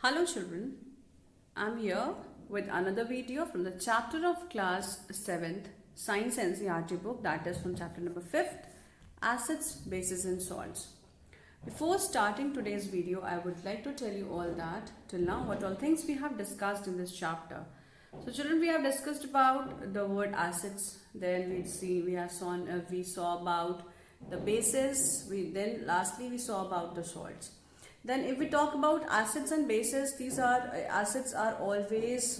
Hello children, I'm here with another video from the chapter of class 7th Science NCERT book, that is from chapter number 5th, Acids, Bases and Salts. Before starting today's video, I would like to tell you all that till now what all things we have discussed in this chapter. So children, we have discussed about the word acids, then we saw about the bases, lastly we saw about the salts. Then if we talk about acids and bases, acids are always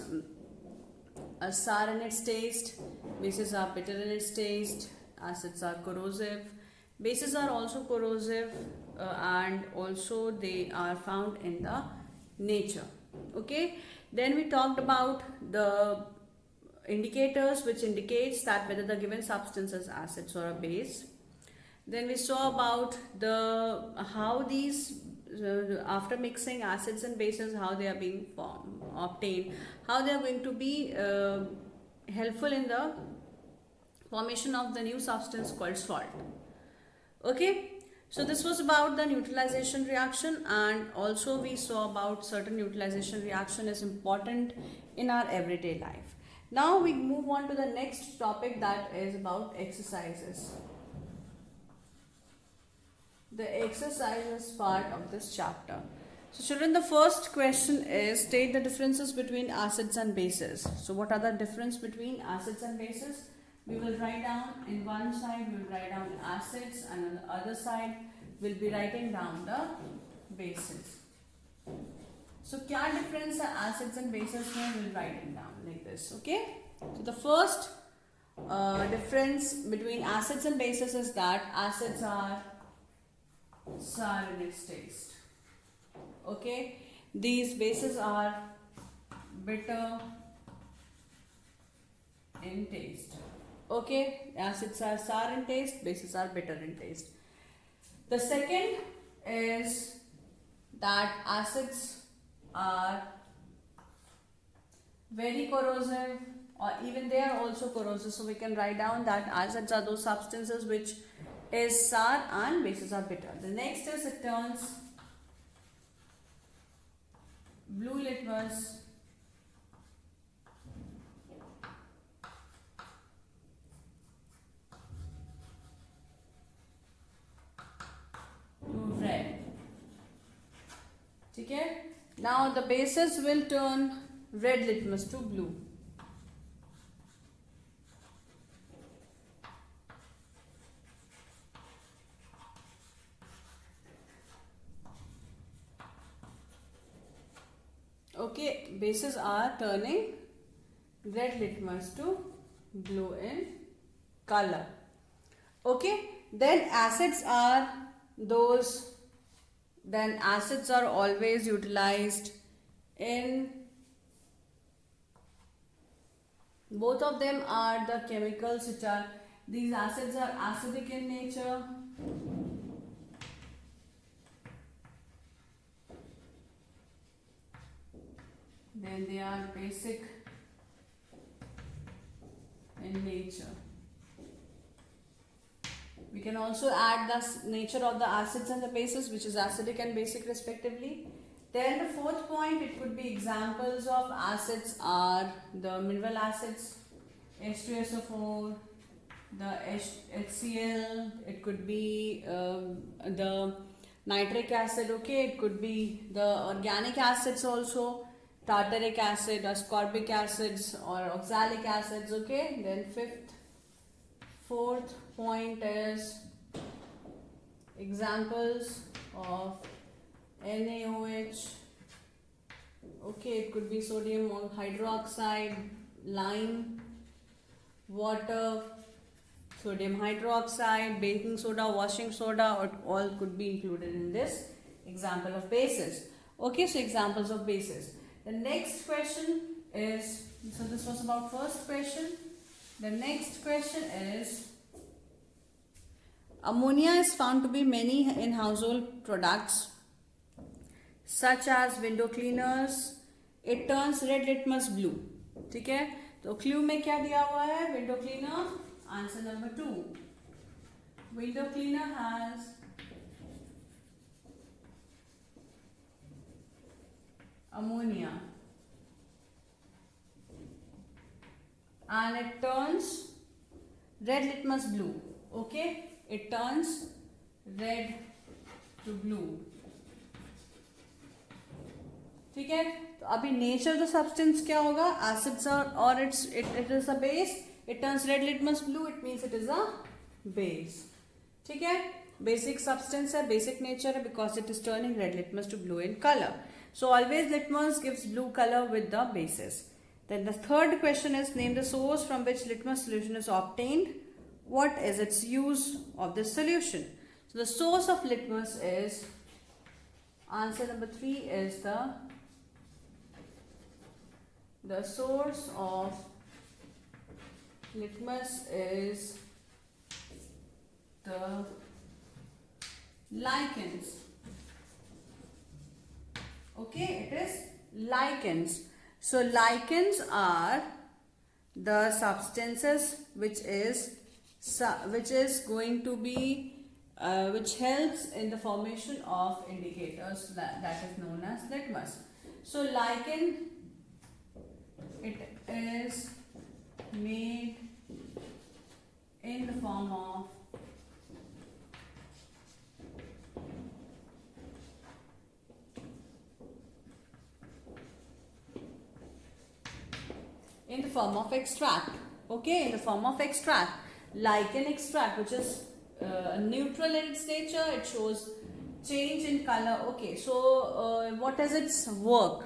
sour in its taste, bases are bitter in its taste, acids are corrosive, bases are also corrosive, and also they are found in the nature. Okay, then we talked about the indicators which indicates that whether the given substance is acids or a base. Then we saw about how these after mixing acids and bases, how they are being obtained, how they are going to be helpful in the formation of the new substance called salt. Okay, so this was about the neutralization reaction, and also we saw about certain neutralization reaction is important in our everyday life. Now we move on to the next topic, that is about exercises. The exercises part of this chapter. So children, the first question is, state the differences between acids and bases. So what are the difference between acids and bases? We will write down, in one side we will write down acids, and on the other side we will be writing down the bases. So क्या difference है acids and bases में, we will write it down like this. Okay. So the first difference between acids and bases is that acids are sour in its taste. Okay, these bases are bitter in taste. Okay, acids are sour in taste, bases are bitter in taste. The second is that acids are very corrosive, or even they are also corrosive. So we can write down that acids are those substances which is sour and bases are bitter. The next is, it turns blue litmus to red. Okay? Now the bases will turn red litmus to blue. Okay, bases are turning red litmus to blue in color. Okay, then acids are always utilized in, both of them are the chemicals which are, these acids are acidic in nature. Then they are basic in nature. We can also add the nature of the acids and the bases, which is acidic and basic respectively. Then the fourth point, it could be examples of acids are the mineral acids, H2SO4, the HCl, it could be the nitric acid, okay, it could be the organic acids also, tartaric acid, ascorbic acids or oxalic acids. Okay, then fourth point is examples of NaOH. Okay, it could be sodium hydroxide, lime, water, sodium hydroxide, baking soda, washing soda, or all could be included in this example of bases. Okay, so examples of bases. The next question is, so this was about first question. The next question is, ammonia is found to be many in household products such as window cleaners. It turns red litmus blue. ठीक है, तो clue में क्या दिया हुआ है? Window cleaner. Answer number 2. Window cleaner has ammonia, and it turns red litmus blue. Okay, it turns red to blue. ठीक है, तो अभी नेचर द सब्सटेंस क्या होगा, एसिड्स और it is a base, it turns red litmus blue, it means it is a base. ठीक है, basic substance है, बेसिक नेचर है, because it is turning red litmus to blue in colour. So always litmus gives blue colour with the bases. Then the third question is, name the source from which litmus solution is obtained. What is its use of this solution? So the source of litmus is, answer number 3 is the source of litmus is the lichens. Okay, it is lichens. So lichens are the substances which is going to be which helps in the formation of indicators that is known as litmus. So lichen, it is made in the form of extract. Okay, in the form of extract. Lichen extract, which is neutral in its nature, it shows change in color. Okay, so what is its work?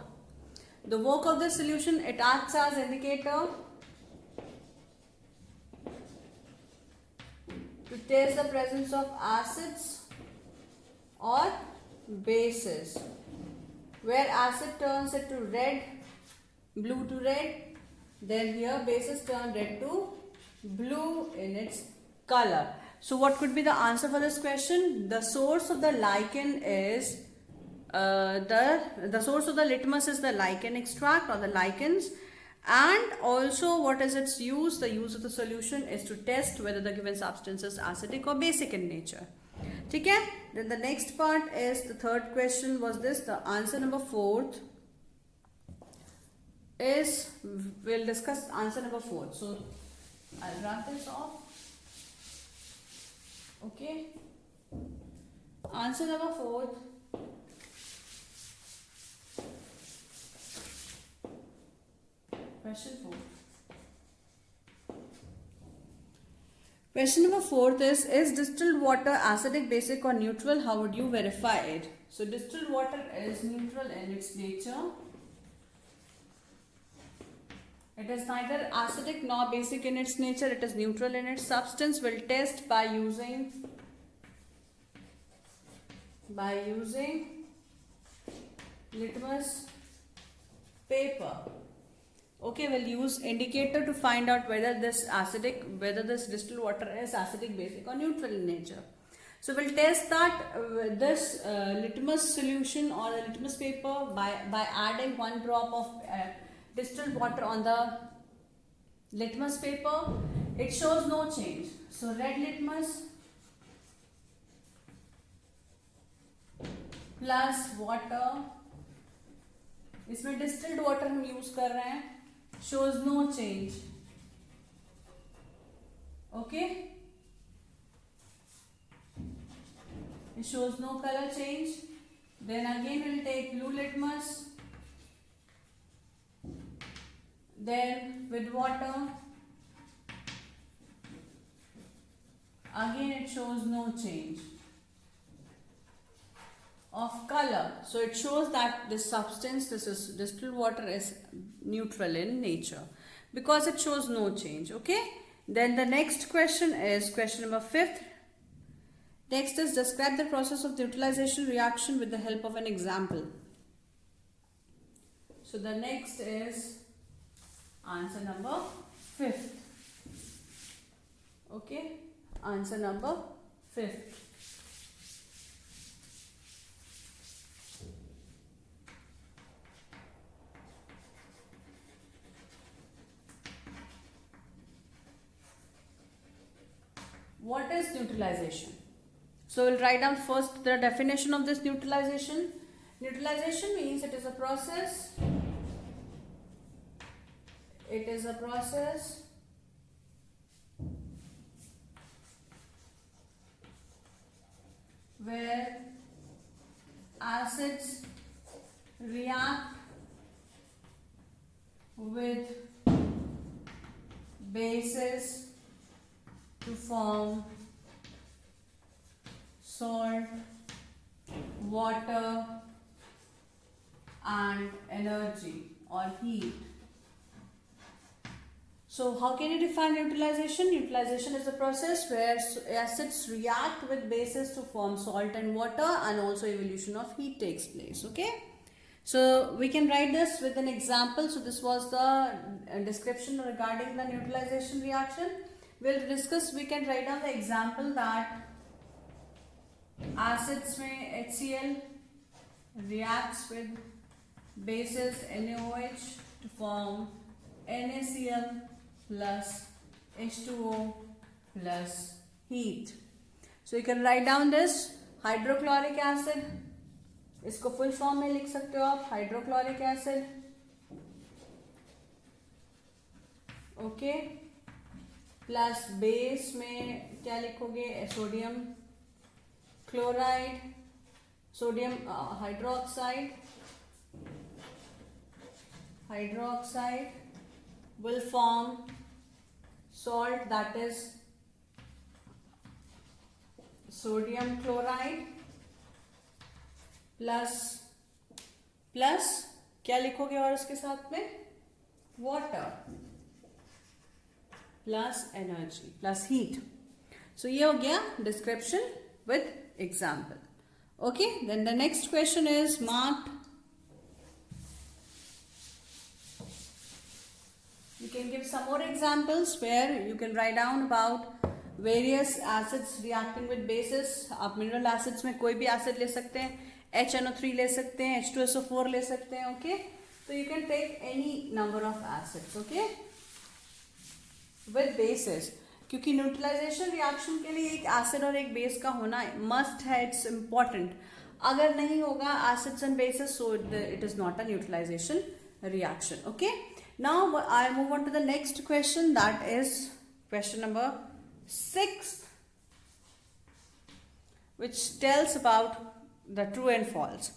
The work of the solution, it acts as indicator to test the presence of acids or bases. Where acid turns it to red, blue to red, then here bases turn red to blue in its color. So what could be the answer for this question? The source of the lichen is the source of the litmus is the lichen extract or the lichens, and also what is its use? The use of the solution is to test whether the given substance is acidic or basic in nature. Okay, then the next part is the third question was this. The answer number 4th is, we'll discuss answer number 4. So I'll wrap this off. Okay, answer number 4. Question 4. Question number 4 is distilled water acidic, basic or neutral? How would you verify it? So distilled water is neutral in its nature. It is neither acidic nor basic in its nature. It is neutral in its substance. We'll test by using litmus paper. Okay, we'll use indicator to find out whether this distilled water is acidic, basic or neutral in nature. So we'll test that this litmus solution or the litmus paper by adding 1 drop of distilled water on the litmus paper. It shows no change. So red litmus plus water, इसमें distilled water हम use कर रहे हैं, shows no change. Okay, it shows no color change. Then again we'll take blue litmus, then with water, again it shows no change of color. So it shows that this substance, this is distilled water, is neutral in nature because it shows no change. Okay, then the next question is question number 5th. Next is, describe the process of neutralization reaction with the help of an example. So the next is answer number 5th. Okay, answer number 5th. What is neutralization? So we'll write down first the definition of this neutralization. Neutralization means it is a process. It is a process where acids react with bases to form salt, water, and energy or heat. So how can you define neutralization? Neutralization is a process where acids react with bases to form salt and water, and also evolution of heat takes place. Okay. So we can write this with an example. So this was the description regarding the neutralization reaction. We'll discuss, we can write down the example that acids में HCl reacts with bases NaOH to form NaCl plus H2O plus heat. So you can write down this hydrochloric acid. इसको full form में लिख सकते हो आप, hydrochloric acid. Okay, plus base में क्या लिखोगे? Sodium chloride, sodium hydroxide will form salt, that is sodium chloride plus क्या लिखोगे और उसके साथ में? Water plus energy plus heat. So ये हो गया description with example. Okay, then the next question is marked. You can give some more examples where you can write down about various acids reacting with bases. आप mineral acids में कोई भी acid ले सकते हैं, HNO3 ले सकते हैं, H2SO4 ले सकते हैं. ओके, तो you can take any number of acids. Okay, with bases, क्योंकि न्यूट्रलाइजेशन रिएक्शन के लिए एक एसिड और एक बेस का होना मस्ट है, इट्स इम्पॉर्टेंट. अगर नहीं होगा acids and bases, so it is not a neutralisation reaction. Okay, now I move on to the next question, that is question number 6, which tells about the true and false.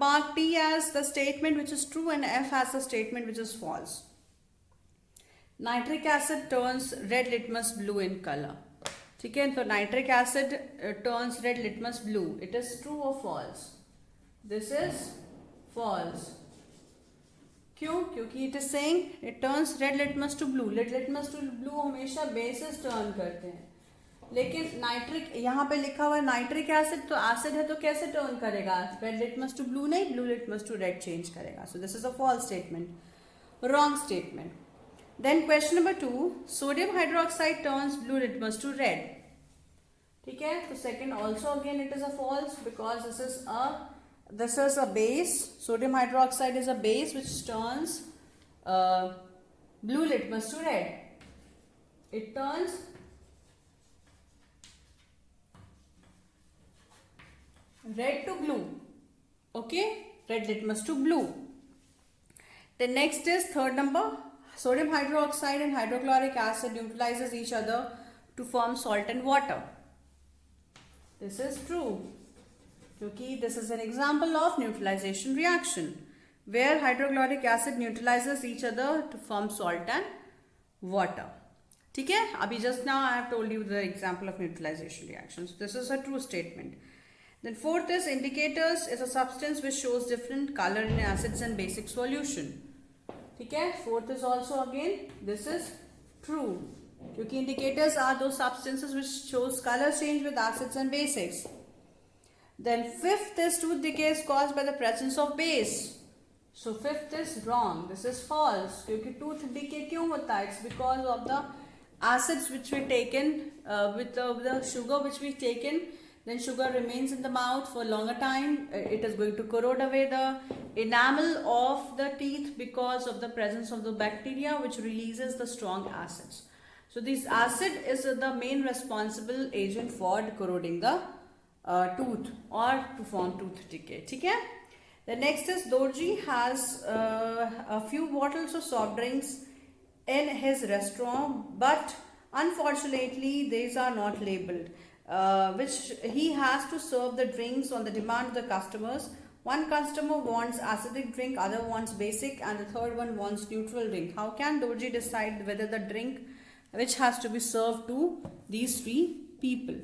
Mark T as the statement which is true and F as the statement which is false. Nitric acid turns red litmus blue in color. ठीक है, तो nitric acid turns red litmus blue. It is true or false? This is false. क्यों? क्योंकि it is saying it turns red litmus to blue. Red litmus to blue हमेशा bases turn करते हैं, लेकिन nitric यहाँ पे लिखा हुआ है नाइट्रिक एसिड, तो एसिड है तो कैसे टर्न करेगा? रेड लिटमस टू ब्लू नहीं, blue litmus to red change करेगा. So this is a false statement, wrong statement. Then question number 2, sodium hydroxide turns blue litmus to red. ठीक है, तो second also again it is a false, because this is a base. Sodium hydroxide is a base which turns blue litmus to red. It turns red to blue. Okay, red litmus to blue. The next is third number. Sodium hydroxide and hydrochloric acid neutralizes each other to form salt and water. This is true, क्योंकि this is an example of neutralization reaction where hydrochloric acid neutralizes each other to form salt and water. ठीक है, अभी just now I have told you the example of neutralization reaction. So this is a true statement. Then fourth is indicators is a substance which shows different color in acids and basic solution. ठीक है, fourth is also again this is true, क्योंकि indicators are those substances which shows color change with acids and basics. Then fifth is tooth decay is caused by the presence of base. So fifth is wrong. This is false. क्योंकि tooth decay क्यों होता है? It's because of the acids which we taken with the sugar which we taken. Then sugar remains in the mouth for longer time. It is going to corrode away the enamel of the teeth because of the presence of the bacteria which releases the strong acids. So this acid is the main responsible agent for corroding the tooth or to form tooth decay. ठीक है. The next is Dorji has a few bottles of soft drinks in his restaurant, but unfortunately these are not labeled, which he has to serve the drinks on the demand of the customers. One customer wants acidic drink, other wants basic, and the third one wants neutral drink. How can Dorji decide whether the drink which has to be served to these three people,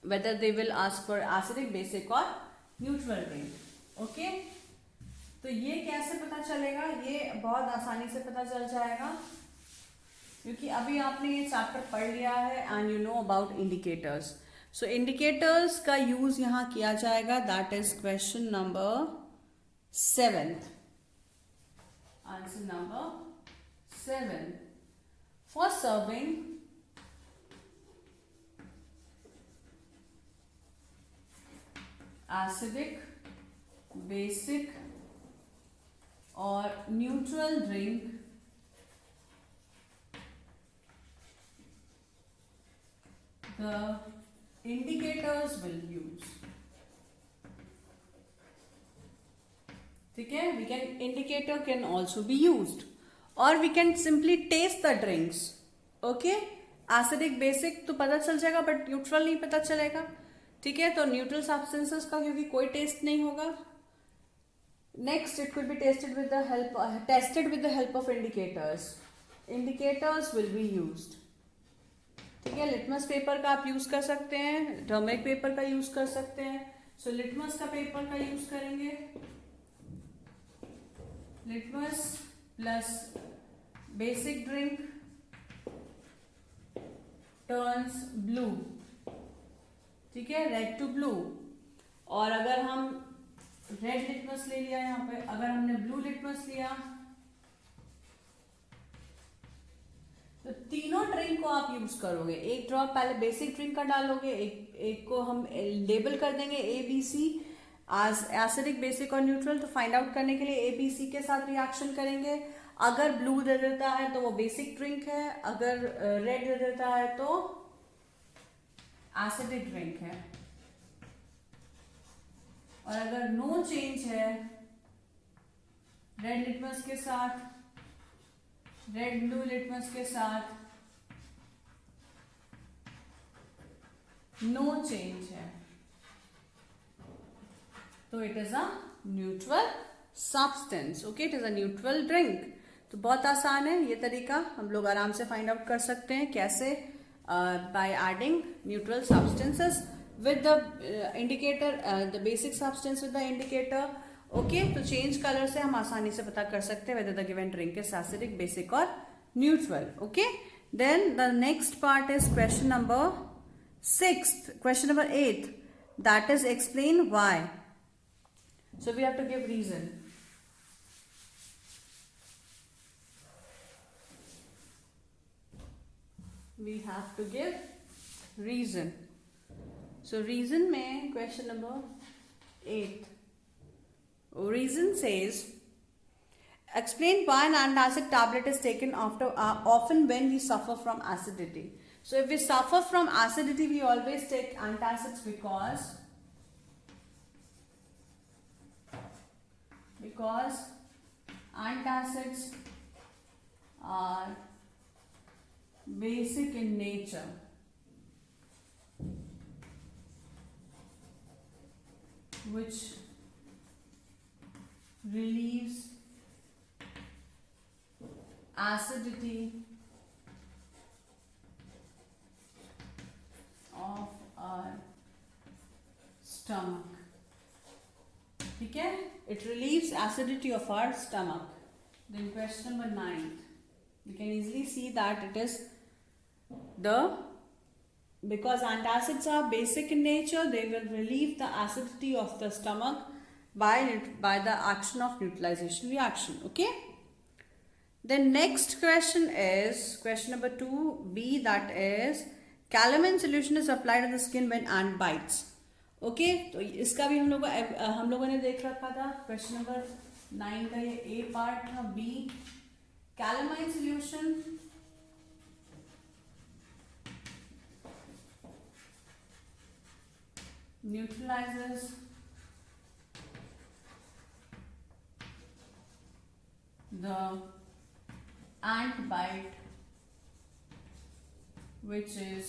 whether they will ask for acidic, basic or neutral drink? Okay, तो ये कैसे पता चलेगा? ये बहुत आसानी से पता चल जाएगा, क्योंकि अभी आपने ये चैप्टर पढ़ लिया है and you know about indicators. So indicators का यूज यहां किया जाएगा. That is question number 7. Answer number 7. For serving acidic, basic or neutral drink, the indicators will use. ठीक है, we can indicator can also be used, or we can simply taste the drinks. Okay, acidic, basic तो पता चल जाएगा, but neutral नहीं पता चलेगा. ठीक है, तो न्यूट्रल सब्सटेंसेस का क्योंकि कोई टेस्ट नहीं होगा. Next, it could be tested with the help of indicators. Indicators will be used. ठीक है, लिटमस पेपर का आप यूज कर सकते हैं, टर्मरिक पेपर का यूज कर सकते हैं. सो लिटमस का पेपर का यूज करेंगे. Litmus plus basic drink turns blue. ठीक है, रेड टू ब्लू. और अगर हम रेड लिटमस ले लिया यहाँ पे, अगर हमने ब्लू लिटमस लिया, तो तीनों ड्रिंक को आप यूज करोगे. एक ड्रॉप पहले बेसिक ड्रिंक का डालोगे, एक को हम लेबल कर देंगे ABC आज एसिडिक, बेसिक और न्यूट्रल. तो फाइंड आउट करने के लिए ABC के साथ रिएक्शन करेंगे. अगर ब्लू दे देता है तो वो बेसिक ड्रिंक है, अगर रेड दे देता है तो एसिडिक ड्रिंक है. और अगर नो चेंज है रेड लिटमस के साथ, रेड ब्लू लिटमस के साथ नो चेंज है, तो it is a neutral substance. Okay, it is a neutral drink. तो बहुत आसान है ये तरीका, हम लोग आराम से फाइंड आउट कर सकते हैं कैसे, by adding neutral substances with the indicator, the basic substance with the indicator. Okay, तो change color से हम आसानी से पता कर सकते हैं whether the given drink is acidic, basic or neutral. Okay, then the next part is question number 6th, question number 8, that is explain why. So we have to give reason. We have to give reason. So reason में question number 8. Reason says, explain why an antacid tablet is taken often when we suffer from acidity. So if we suffer from acidity, we always take antacids because antacids are basic in nature. Which relieves acidity of our stomach. ठीक है, it relieves acidity of our stomach. Then question number 9, we can easily see that it is because antacids are basic in nature, they will relieve the acidity of the stomach by the action of neutralization reaction. Okay, the next question is question number 2B, that is calamine solution is applied on the skin when ant bites. Okay, तो इसका भी हम लोगों ने देख रखा था. Question number 9 का ये A पार्ट था. B, calamine solution neutralizes the ant bite which is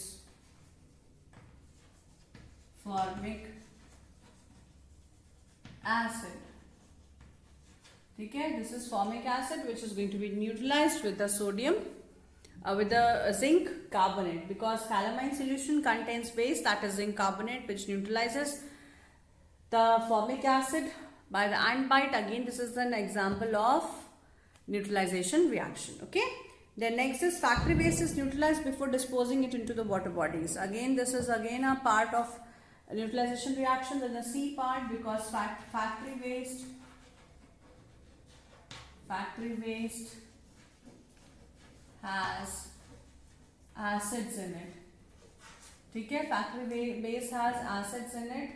formic acid. ठीक है, this is formic acid which is going to be neutralized with the sodium with the zinc carbonate, because calamine solution contains base, that is zinc carbonate, which neutralizes the formic acid by the ant bite. Again, this is an example of neutralization reaction. Okay, then next is factory waste is neutralized before disposing it into the water bodies. Again, this is again a part of neutralization reaction. Then the C part, because factory waste has acids in it. ठीक है, factory waste has acids in it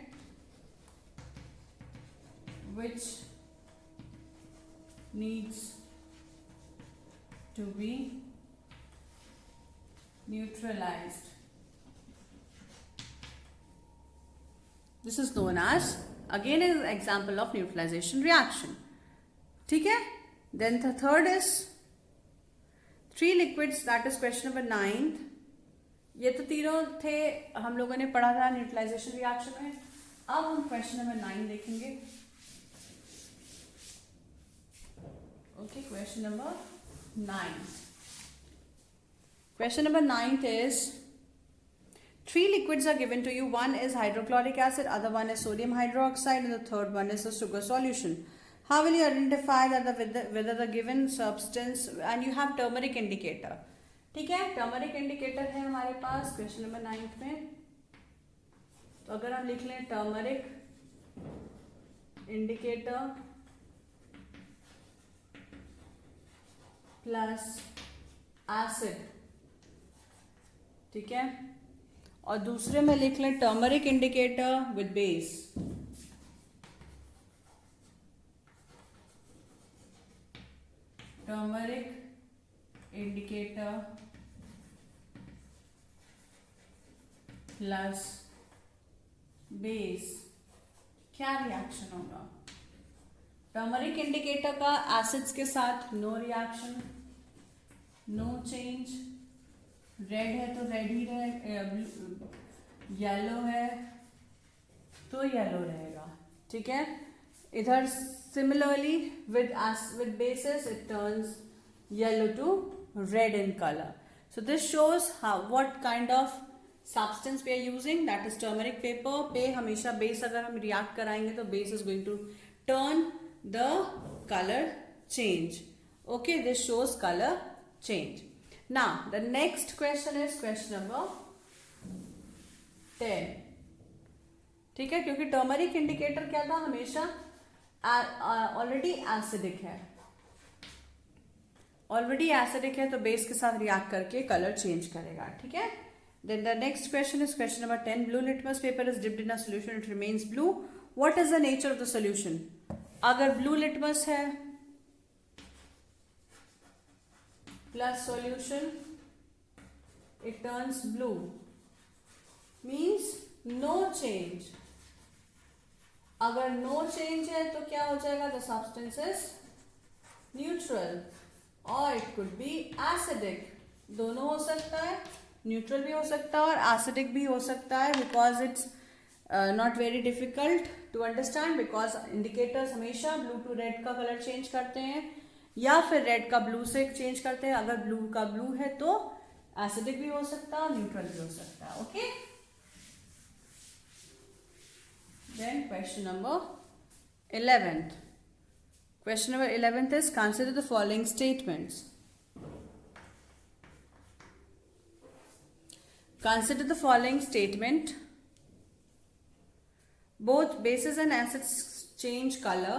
which needs to be neutralized. This is known as, again, an example of neutralization reaction. ठीक है, then the third is three liquids, that is question number 9. ये तो तीनों थे हम लोगों ने पढ़ा था न्यूट्रलाइजेशन रिएक्शन में. अब हम क्वेश्चन नंबर 9 देखेंगे. Okay, question number 9. Question number 9 is, three liquids are given to you. One is hydrochloric acid, other one is sodium hydroxide, and the third one is a sugar solution. How will you identify that whether the given substance, and you have turmeric indicator. ठीक है, turmeric indicator है हमारे पास question number 9 में. तो अगर हम लिख लें टर्मरिक इंडिकेटर प्लस एसिड, ठीक है, और दूसरे में लिख लें turmeric indicator with base. Turmeric indicator plus base, क्या रिएक्शन होगा? टर्मरिक इंडिकेटर का एसिड्स के साथ no reaction, no change. Red है तो रेड ही रहे, येलो है तो येलो रहेगा. ठीक है, इधर similarly with bases it turns yellow to red in color. So this shows what kind of substance we are using, that is turmeric paper पे हमेशा base अगर हम react कराएंगे तो base is going to turn the color change. Okay, this shows color change. Now the next question is question number 10. ठीक है, क्योंकि turmeric indicator क्या था, हमेशा ऑलरेडी एसिडिक है, तो बेस के साथ रिएक्ट करके कलर चेंज करेगा. ठीक है, then the next question is question number 10. Blue litmus paper is dipped in a solution, it remains blue. What is the nature of the solution? अगर blue litmus है plus solution, it turns blue, means no change. अगर no change है तो क्या हो जाएगा? The substance is neutral, और it could be acidic. दोनों हो सकता है, न्यूट्रल भी हो सकता है और एसिडिक भी हो सकता है, because it's not very difficult to understand, because indicators हमेशा ब्लू टू रेड का कलर चेंज करते हैं या फिर रेड का ब्लू से चेंज करते हैं. अगर ब्लू का ब्लू है तो एसिडिक भी हो सकता है, न्यूट्रल भी हो सकता है. Okay, then question number 11th. Question number 11th is, consider the following statements. Consider the following statement. Both bases and acids change color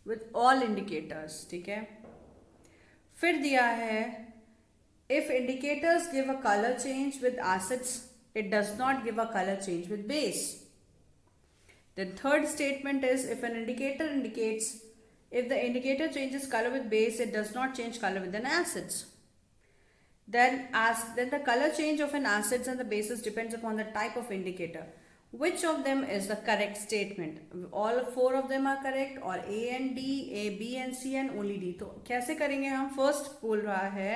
with all indicators. ठीक है, फिर दिया है if indicators give a color change with acids, it does not give a color change with base. The third statement is, if an indicator indicates, if the indicator changes color with base, it does not change color with an acids. Then the color change of an acids and the bases depends upon the type of indicator. which of them is the correct statement? All four of them are correct, or A and D, A, B and C and only D. तो कैसे करेंगे हम? First बोल रहा है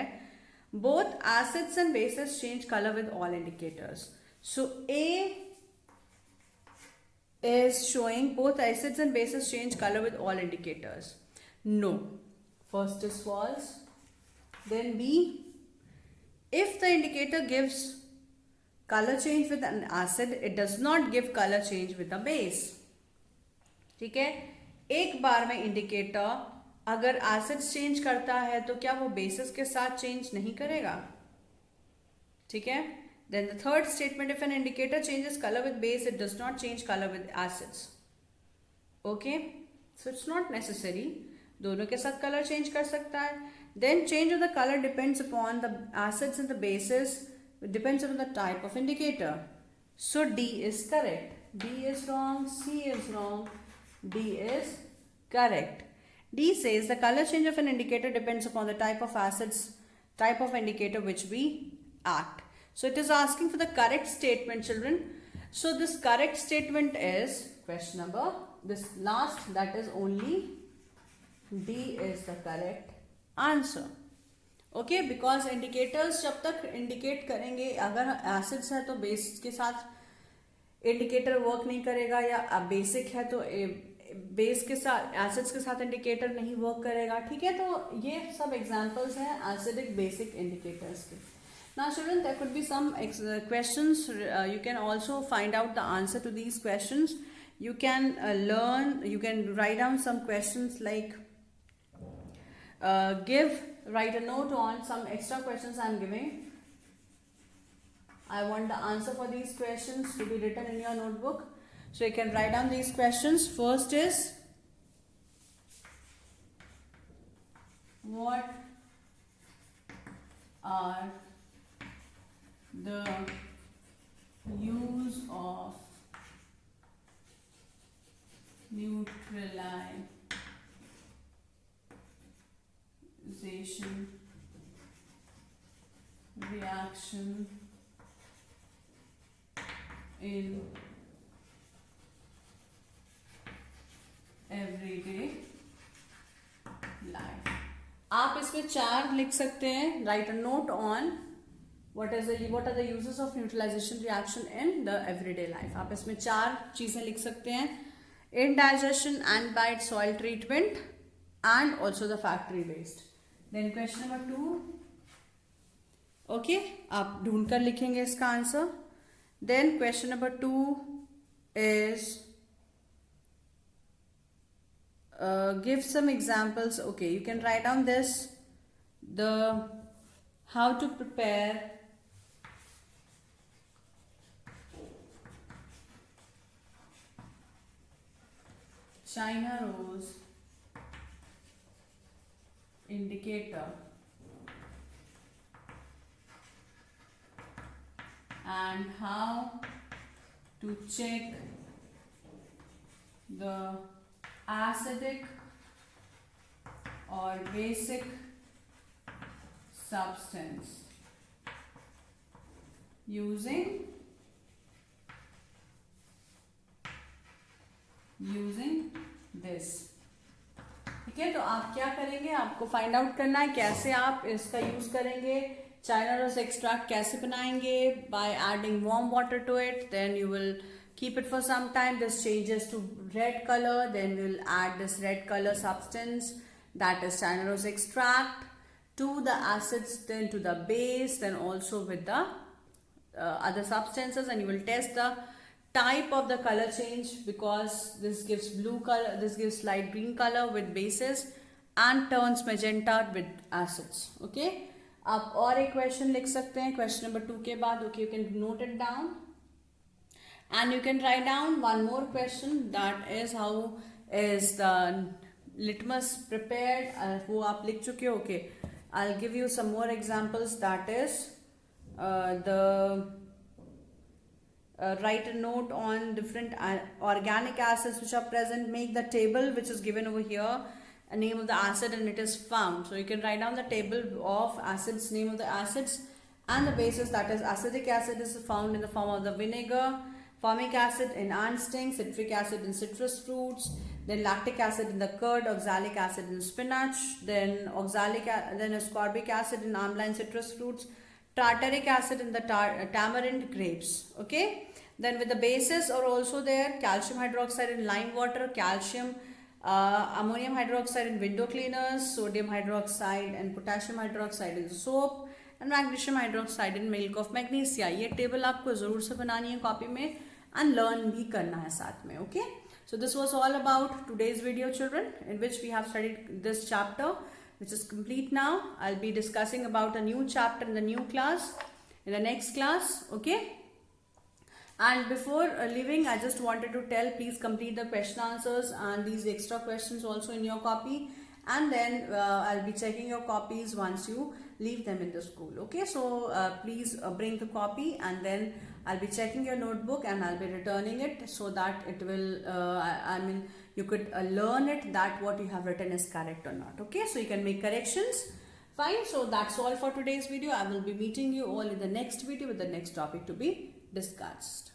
both acids and bases change color with all indicators. So A is showing both acids and bases change color with all indicators. No. First is false. Then B, if the indicator gives color change with an acid, it does not give color change with a base. ठीक है, एक बार में indicator अगर acids change करता है तो क्या वो बेसिस के साथ चेंज नहीं करेगा? ठीक है. Then the third statement, if an indicator changes color with base, it does not change color with acids. Okay, so it's not necessary. दोनों के साथ कलर चेंज कर सकता है. Then change of the color depends upon the acids and the bases. It depends on the type of indicator. So D is correct. B is wrong. C is wrong. D is correct. D says the color change of an indicator depends upon the type of acids, type of indicator which we act. So it is asking for the correct statement, children. So this correct statement is question number, this last, that is only D is the correct answer. Okay, because indicators जब तक indicate करेंगे, अगर acids है तो base के साथ indicator work नहीं करेगा, या बेसिक है तो बेस के साथ एसिड्स के साथ इंडिकेटर नहीं वर्क करेगा. ठीक है, तो ये सब एग्जांपल्स हैं एसिडिक बेसिक इंडिकेटर्स के. Now children, there could be some questions. You can also find out the answer to these questions. You can learn, you can write down some questions like write a note on some extra questions I am giving. I want the answer for these questions to be written in your notebook. So you can write down these questions. First is, what are the use of neutralization reaction in everyday life? आप इसमें 4 लिख सकते हैं. Right a note on what are the uses of neutralization reaction in the everyday life. आप इसमें 4 चीजें लिख सकते हैं. indigestion, ant-bite, soil treatment and also the factory waste. Then question number 2. Okay, आप ढूंढ कर लिखेंगे इसका answer. Then question number 2 is give some examples. Okay, you can write down this, the how to prepare China rose indicator and how to check the acidic or basic substance using this. ठीक है, तो आप क्या करेंगे, आपको find out करना है कैसे आप इसका यूज करेंगे. चाइना रोज एक्सट्रैक्ट कैसे बनाएंगे? By adding warm water to it. Then you will keep it for some time. This changes to red color. Then we will add this red color substance, that is China rose extract, to the acids, then to the base, then also with the other substances, and you will test the type of the color change, because this gives blue color, this gives light green color with bases and turns magenta with acids. Okay, आप और एक question लिख सकते हैं question number 2 के बाद. Okay, you can note it down. And you can write down one more question, that is how is the litmus prepared. वो आप लिख चुके हो. Okay, I'll give you some more examples. That is write a note on different organic acids which are present. Make the table which is given over here, a name of the acid, and it is found. So you can write down the table of acids, name of the acids and the bases. That is acidic acid is found in the form of the vinegar. formic acid in ant sting, citric acid in citrus fruits, then lactic acid in the curd, oxalic acid in spinach, then ascorbic acid in amla and citrus fruits, tartaric acid in the tamarind grapes. Okay. Then with the bases are also there, calcium hydroxide in lime water, calcium ammonium hydroxide in window cleaners, sodium hydroxide and potassium hydroxide in soap, and magnesium hydroxide in milk of magnesia. ये table आपको जरूर से बनानी है copy में and learn भी करना है साथ में. Okay. So this was all about today's video, children, in which we have studied this chapter, which is complete now. I'll be discussing about a new chapter in the new class, in the next class. Okay. And before leaving, I just wanted to tell, please complete the question answers and these extra questions also in your copy. And then I'll be checking your copies once you leave them in the school. Okay, so please bring the copy, and then I'll be checking your notebook and I'll be returning it so that it will, you could learn it that what you have written is correct or not. Okay, so you can make corrections. Fine, so that's all for today's video. I will be meeting you all in the next video with the next topic to be discussed.